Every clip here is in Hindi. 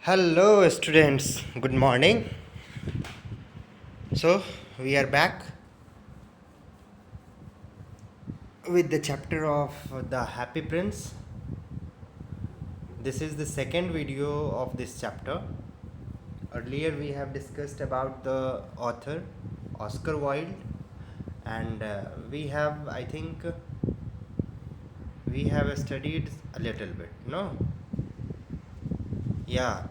Hello, students. Good morning. So, we are back with the chapter of The Happy Prince. This is the second video of this chapter. Earlier, we have discussed about the author Oscar Wilde, and I think, we have studied a little bit. No, yeah,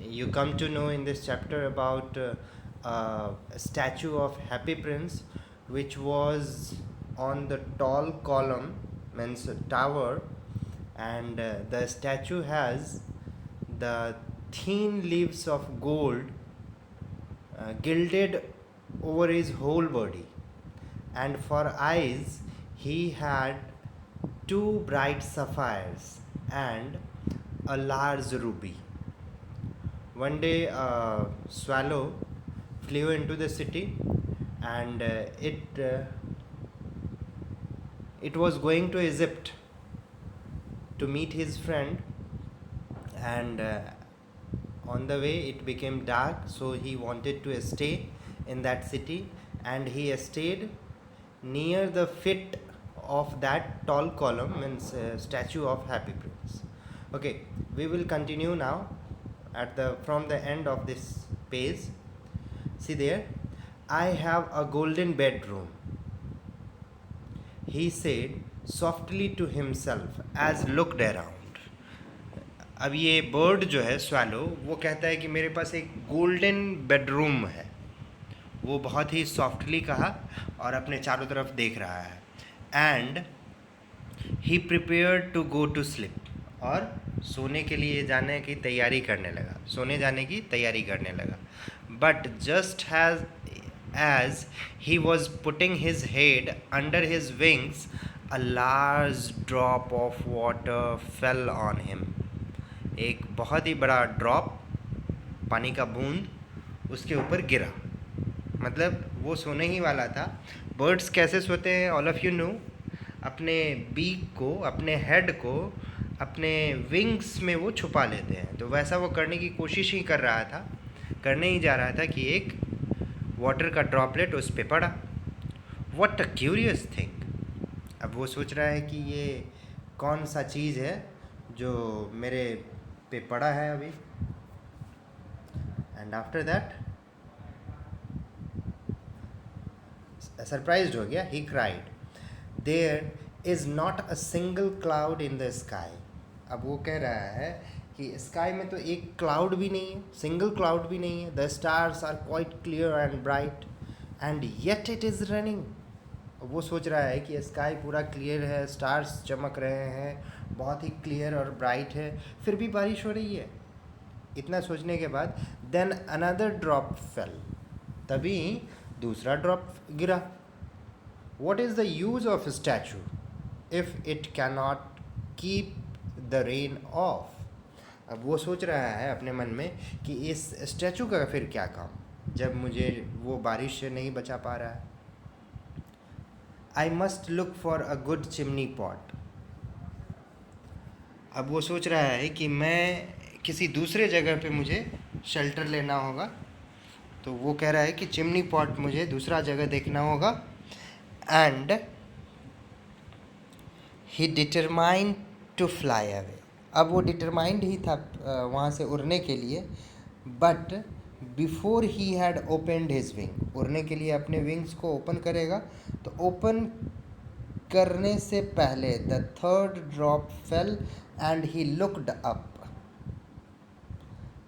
you come to know in this chapter about a statue of Happy Prince, which was on the tall column, means tower, and the statue has the thin leaves of gold gilded over his whole body, and for eyes he had two bright sapphires and a large ruby. One day, a swallow flew into the city, and it was going to Egypt to meet his friend. And on the way, it became dark, so he wanted to stay in that city, and he stayed near the foot of that tall column, means statue of Happy Prince. Okay, we will continue now at the from the end of this page. See there, I have a golden bedroom, he said softly to himself as looked around. अब ये बर्ड जो है स्वैलो, वो कहता है कि मेरे पास एक गोल्डन बेडरूम है. वो बहुत ही सॉफ्टली कहा और अपने चारों तरफ देख रहा है. And he prepare to go to sleep, और सोने के लिए जाने की तैयारी करने लगा, सोने जाने की तैयारी करने लगा. But just as he was putting his head under his wings, a large drop of water fell on him. एक बहुत ही बड़ा ड्रॉप, पानी का बूंद उसके ऊपर गिरा. मतलब वो सोने ही वाला था. बर्ड्स कैसे सोते हैं, ऑल ऑफ यू नो, अपने बीक को, अपने हेड को अपने विंग्स में वो छुपा लेते हैं. तो वैसा वो करने की कोशिश ही कर रहा था, करने ही जा रहा था कि एक वाटर का ड्रॉपलेट उस पे पड़ा. What a curious thing. अब वो सोच रहा है कि ये कौन सा चीज़ है जो मेरे पे पड़ा है अभी. एंड आफ्टर दैट सरप्राइज्ड हो गया. He cried, there is not a single cloud in the sky. अब वो कह रहा है कि स्काई में तो एक क्लाउड भी नहीं है, सिंगल क्लाउड भी नहीं है. The stars are quite clear and bright and yet it is running. वो सोच रहा है कि स्काई पूरा क्लियर है, स्टार्स चमक रहे हैं, बहुत ही क्लियर और ब्राइट है, फिर भी बारिश हो रही है. इतना सोचने के बाद देन अनदर ड्रॉप फेल, तभी दूसरा ड्रॉप गिरा. What is the use of statute if it can not keep the rain of. अब वो सोच रहा है अपने मन में कि इस स्टैचू का फिर क्या काम, जब मुझे वो बारिश से नहीं बचा पा रहा है. I must look for a good chimney pot. अब वो सोच रहा है कि मैं किसी दूसरे जगह पे मुझे शेल्टर लेना होगा. तो वो कह रहा है कि चिमनी पॉट मुझे दूसरा जगह देखना होगा. And he determined to fly away. अब वो डिटरमाइंड ही था वहाँ से उड़ने के लिए. But before he had opened his wing, उड़ने के लिए अपने विंग्स को ओपन करेगा, तो ओपन करने से पहले the third drop fell and he looked up.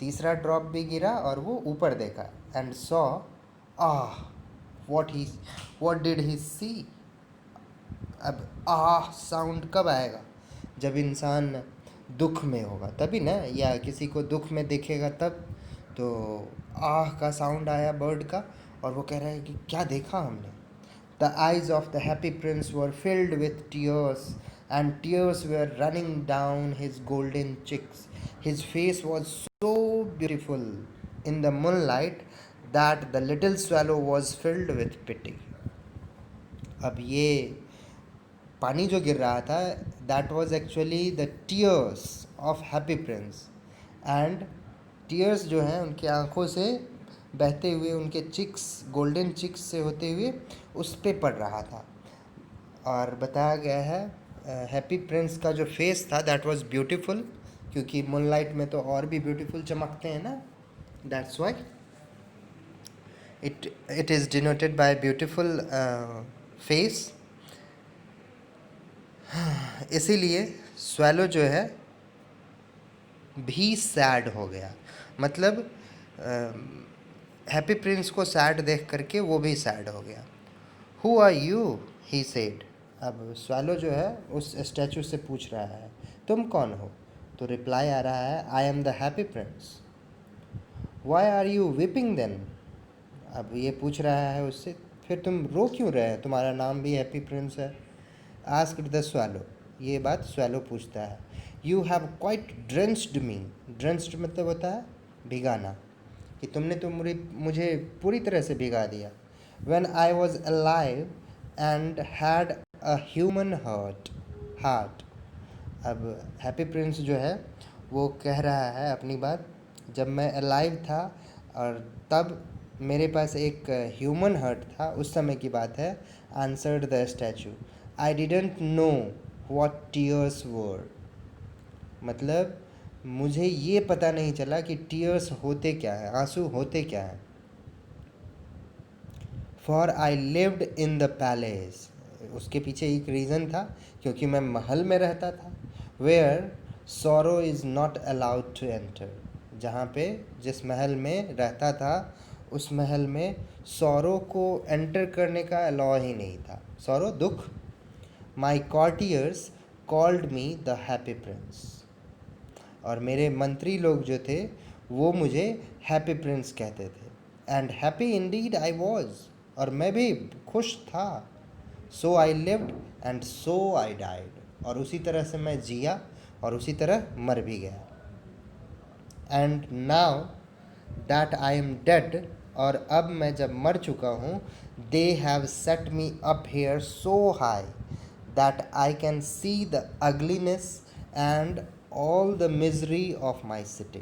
तीसरा ड्रॉप भी गिरा और वो ऊपर देखा. And saw, ah, what did he see. अब आह साउंड कब आएगा, जब इंसान दुख में होगा तभी ना, या किसी को दुख में देखेगा तब. तो आह का साउंड आया बर्ड का, और वो कह रहा है कि क्या देखा हमने. The eyes of the happy prince were filled with tears and tears were running down his golden cheeks. His face was so beautiful in the moonlight that the little swallow was filled with pity. अब ये पानी जो गिर रहा था, that was actually the tears of happy prince. And tears जो हैं उनकी आंखों से बहते हुए, उनके चिक्स, गोल्डन चिक्स से होते हुए उस पे पड़ रहा था। और बताया गया है हैप्पी प्रिंस का जो फेस था दैट वाज ब्यूटीफुल, क्योंकि मूनलाइट में तो और भी ब्यूटीफुल चमकते हैं ना, that's why it is denoted by beautiful face. इसीलिए स्वैलो जो है भी सैड हो गया, मतलब हैप्पी प्रिंस को सैड देख करके वो भी सैड हो गया। Who are you, he said. अब स्वैलो जो है उस स्टैचू से पूछ रहा है तुम कौन हो, तो रिप्लाई आ रहा है I am the happy prince. Why are you weeping then. अब ये पूछ रहा है उससे फिर तुम रो क्यों रहे हैं, तुम्हारा नाम भी हैप्पी प्रिंस है। आस्क्ड द स्वैलो, ये बात स्वैलो पूछता है। You have quite drenched me, drenched मतलब होता है भिगाना, कि तुमने तो मुझे पूरी तरह से भिगा दिया। When I was alive and had a human heart। अब हैप्पी प्रिंस जो है वो कह रहा है अपनी बात, जब मैं अलाइव था और तब मेरे पास एक ह्यूमन हार्ट था, उस समय की बात है। Answered the statue, I didn't know what tears were. मतलब मुझे ये पता नहीं चला कि टीयर्स होते क्या है, आंसू होते क्या हैं। For I lived in the palace, उसके पीछे एक रीज़न था, क्योंकि मैं महल में रहता था। Where sorrow is not allowed to enter, जहाँ पे जिस महल में रहता था उस महल में सॉरो को एंटर करने का अलाउ ही नहीं था। सॉरो दुख। My courtiers called me the happy prince, और मेरे मंत्री लोग जो थे वो मुझे हैप्पी प्रिंस कहते थे। And happy indeed I was, और मैं भी खुश था। So I lived and so I died, और उसी तरह से मैं जिया और उसी तरह मर भी गया। And now that I am dead, और अब मैं जब मर चुका हूँ, they have set me up here so high that I can see the ugliness and all the misery of my city,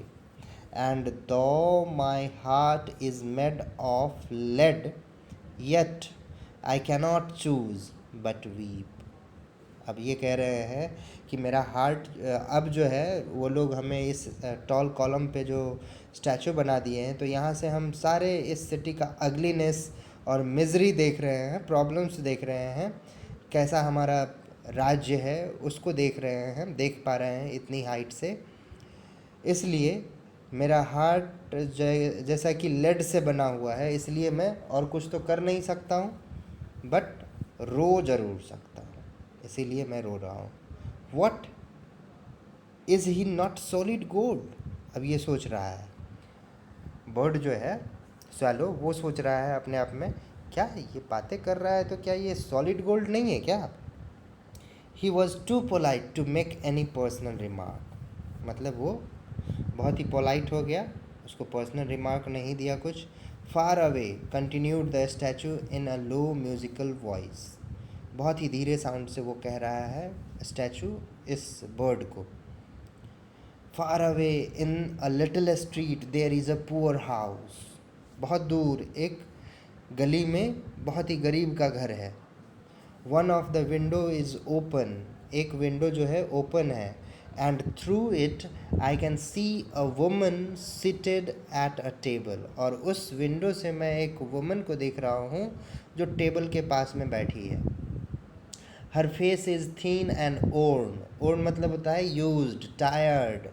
and though my heart is made of lead, yet I cannot choose but weep। अब ये कह रहे हैं कि मेरा हार्ट अब जो है, वो लोग हमें इस टॉल कॉलम पे जो स्टैचू बना दिए हैं, तो यहाँ से हम सारे इस सिटी का अगलीनेस और मिजरी देख रहे हैं, प्रॉब्लम्स देख रहे हैं, कैसा हमारा राज्य है उसको देख रहे हैं, देख पा रहे हैं इतनी हाइट से। इसलिए मेरा हार्ट जैसा कि लेड से बना हुआ है, इसलिए मैं और कुछ तो कर नहीं सकता हूँ, बट रो ज़रूर सकता हूँ, इसीलिए मैं रो रहा हूँ। What is he not solid gold. अब ये सोच रहा है बर्ड जो है स्वैलो, वो सोच रहा है अपने आप में, क्या ये बातें कर रहा है तो क्या ये सॉलिड गोल्ड नहीं है क्या। He was too polite to make any personal remark, मतलब वो बहुत ही पोलाइट हो गया, उसको पर्सनल रिमार्क नहीं दिया कुछ। Far away continued the statue in a low musical voice, बहुत ही धीरे साउंड से वो कह रहा है स्टैचू इस बर्ड को। Far away in a little street there is a poor house, बहुत दूर एक गली में बहुत ही गरीब का घर है। One of the window is open, एक विंडो जो है ओपन है। And through it I can see a woman seated at a table, और उस विंडो से मैं एक वुमन को देख रहा हूँ जो टेबल के पास में बैठी है। हर फेस इज़ थीन एंड ओर्न, ओर्न मतलब होता है यूज्ड, टायर्ड।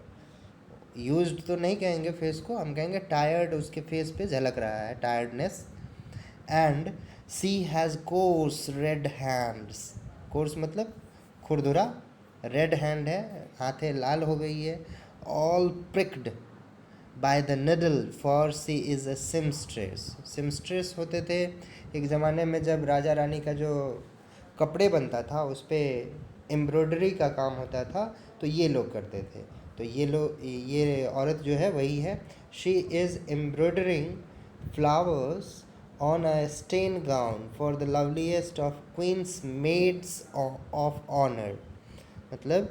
यूज्ड तो नहीं कहेंगे फेस को, हम कहेंगे टायर्ड, उसके फेस पे झलक रहा है tiredness. And she has coarse red hands, coarse मतलब खुरदुरा, रेड हैंड है, हाथें लाल हो गई है। All pricked by the needle for she is a seamstress, seamstress होते थे एक ज़माने में जब राजा रानी का जो कपड़े बनता था उस पर एम्ब्रॉयडरी का काम होता था, तो ये लोग करते थे। तो ये औरत जो है वही है। She is embroidering flowers on a stained gown for the loveliest of queen's maids of honor, मतलब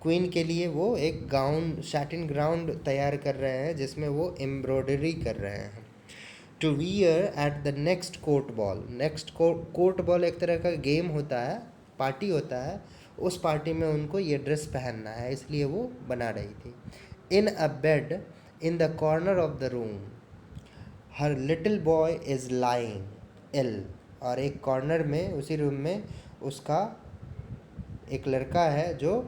क्वीन के लिए वो एक गाउन, सैटिन ग्राउंड तैयार कर रहे हैं जिसमें वो एम्ब्रॉयडरी कर रहे हैं। To wear at the next court ball. Next court ball एक तरह का गेम होता है, पार्टी होता है, उस पार्टी में उनको ये ड्रेस पहनना है, इसलिए वो बना रही थी। In a bed in the corner of the room her little boy is lying ill. और एक कॉर्नर में, उसी रूम में उसका एक लड़का है जो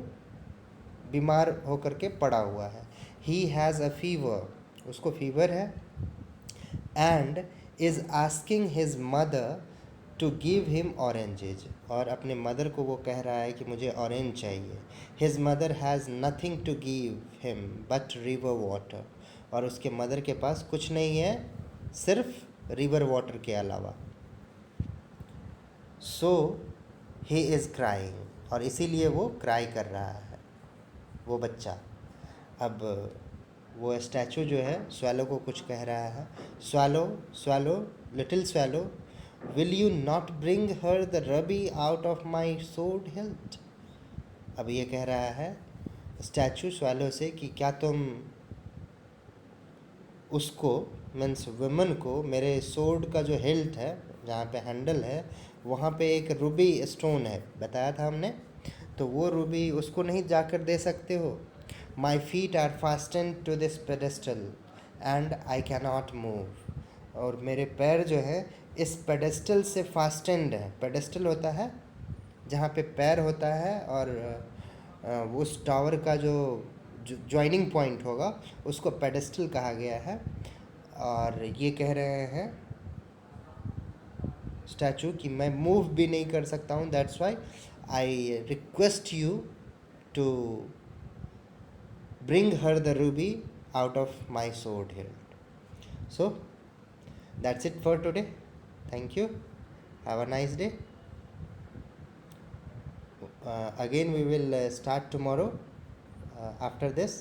बीमार होकर के पड़ा हुआ है। ही हैज़ अ फीवर, उसको फीवर है। And is asking his mother to give him oranges. और अपने मदर को वो कह रहा है कि मुझे ऑरेंज चाहिए। His mother has nothing to give him but river water. और उसके मदर के पास कुछ नहीं है सिर्फ रिवर वाटर के अलावा। सो ही इज़ क्राइंग, और इसीलिए वो क्राई कर रहा है वो बच्चा। अब वो स्टैचू जो है स्वैलो को कुछ कह रहा है। Swallow, swallow, little swallow, will you not bring her the rabi out of my सोड हिल्ट। अब ये कह रहा है स्टैचू स्वैलो से कि क्या तुम उसको, मीन्स वुमन को, मेरे सोड का जो हिल्ट है, जहाँ पे हैंडल है, वहाँ पे एक रूबी स्टोन है, बताया था हमने, तो वो रूबी उसको नहीं जाकर दे सकते हो। My feet are fastened to this pedestal and I cannot move. और मेरे पैर जो हैं इस पेडेस्टल से फास्टेंड है। पेडेस्टल होता है जहाँ पे पैर होता है, और उस टावर का जो ज्वाइनिंग पॉइंट होगा उसको पेडेस्टल कहा गया है। और ये कह रहे हैं स्टैचू कि मैं मूव भी नहीं कर सकता हूँ, that's why I request you to bring her the ruby out of my sword hilt. So that's it for today. Thank you. Have a nice day. Again we will start tomorrow after this.